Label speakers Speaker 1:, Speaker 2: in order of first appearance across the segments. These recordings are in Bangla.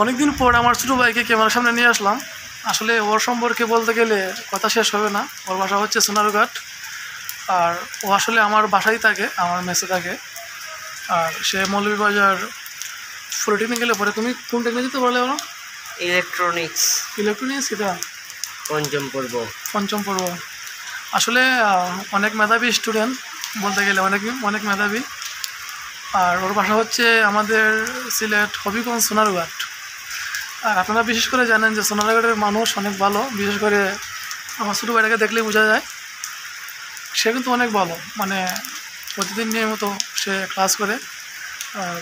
Speaker 1: অনেকদিন পর আমার ছোটো ভাইকে ক্যামেরার সামনে নিয়ে আসলাম। আসলে ওর সম্পর্কে বলতে গেলে কথা শেষ হবে না। ওর বাসা হচ্ছে সোনারঘাট, আর ও আসলে আমার বাসায় থাকে, আমার মেসে থাকে। আর সে মৌলভীবাজার পলিটেকনিক্যালে পড়ে। তুমি কোন টেকনোলজিতে পড়লে বলো?
Speaker 2: Electronics
Speaker 1: electronics. এটা
Speaker 2: পঞ্চম পর্ব।
Speaker 1: আসলে অনেক মেধাবী স্টুডেন্ট বলতে গেলে, অনেক অনেক মেধাবী। আর ওর বাসা হচ্ছে আমাদের সিলেট হবিগঞ্জ সোনারঘাট। আর আপনারা বিশেষ করে জানেন যে সোনারঘাটের মানুষ অনেক ভালো। বিশেষ করে আমার ছোটো ভাইটাকে দেখলেই বোঝা যায় সে কিন্তু অনেক ভালো। মানে প্রতিদিন নিয়মিত সে ক্লাস করে, আর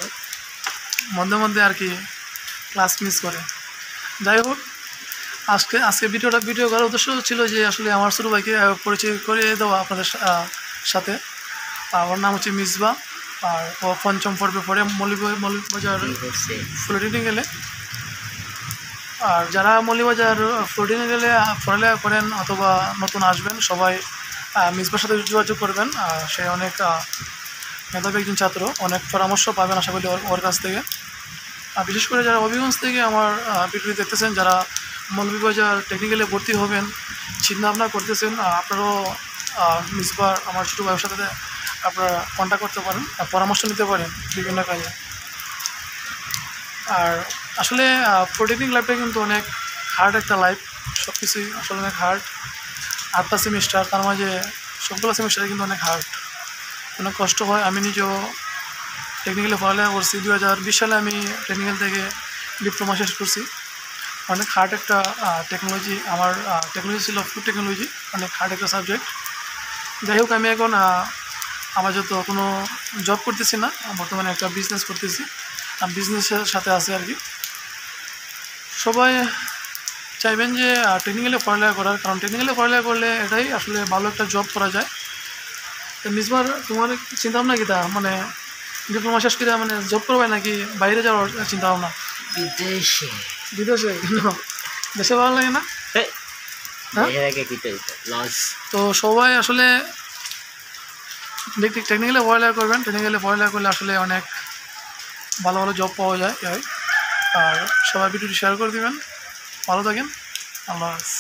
Speaker 1: মধ্যে মধ্যে আর কি ক্লাস মিস করে। যাই হোক, আজকে ভিডিও করার উদ্দেশ্য ছিল যে আসলে আমার ছোটো ভাইকে পরিচয় করিয়ে দেওয়া আপনাদের সাথে। ওর নাম হচ্ছে মিসবা, আর ও পঞ্চম পর্বে পড়ে মৌলভীবাজার পলিটেকনিক্যালে। আর যারা মৌলভীবাজার পলিটেকনিক্যালে পড়ালেখা করেন অথবা নতুন আসবেন, সবাই মিসবার সাথে যোগাযোগ করবেন। সে অনেক মেধাবী একজন ছাত্র, অনেক পরামর্শ পাবেন আশা করি ওর কাছ থেকে। বিশেষ করে যারা হবিগঞ্জ থেকে আমার ভিডিও দেখতেছেন, যারা মৌলভীবাজার টেকনিক্যালে ভর্তি হবেন চিন্তা ভাবনা করতেছেন, আপনারাও মিসবার আমার ছোটো ভাইয়ের সাথে আপনারা কন্ট্যাক্ট করতে পারেন, পরামর্শ নিতে পারেন বিভিন্ন কাজে। আর আসলে পলিটেকনিক লাইফটা কিন্তু অনেক হার্ড একটা লাইফ। সব কিছুই আসলে অনেক হার্ড। 8টা সেমিস্টার, তার মাঝে সবগুলো সেমিস্টারে কিন্তু অনেক হার্ড, অনেক কষ্ট হয়। আমি নিজেও টেকনিক্যালে পড়ালেখা করছি। 2020 সালে আমি টেকনিক্যাল থেকে ডিপ্লোমা শেষ করছি। অনেক হার্ড একটা টেকনোলজি। আমার টেকনোলজি ছিল ফুড টেকনোলজি, অনেক হার্ড একটা সাবজেক্ট। যাই হোক, আমি এখন আমার যত কোনো জব করতেছি না, বর্তমানে একটা বিজনেস করতেছি। বিজনেসের সাথে আছে আর কি। সবাই চাইবেন যে টেকনিক্যালে পড়ালেখা করার, কারণ টেকনিক্যালে পড়ালেখা করলে এটাই আসলে ভালো একটা জব করা যায়। তো মিসবার, তোমার চিন্তা ভাবনা কি তা, মানে ডিপ্লোমা শেষ করে মানে জব করবে নাকি বাইরে যাওয়ার চিন্তা ভাবনা? বিদেশে কেন? দেশে ভালো লাগে না? তো সবাই আসলে টেকনিক্যালে পড়ালেখা করবেন। টেকনিক্যালে পড়ালেখা করলে আসলে অনেক ভালো ভালো জব পাওয়া যায়। আর সবাই ভিডিওটি শেয়ার করে দেবেন। ভালো থাকেন। আল্লাহ হাফেজ।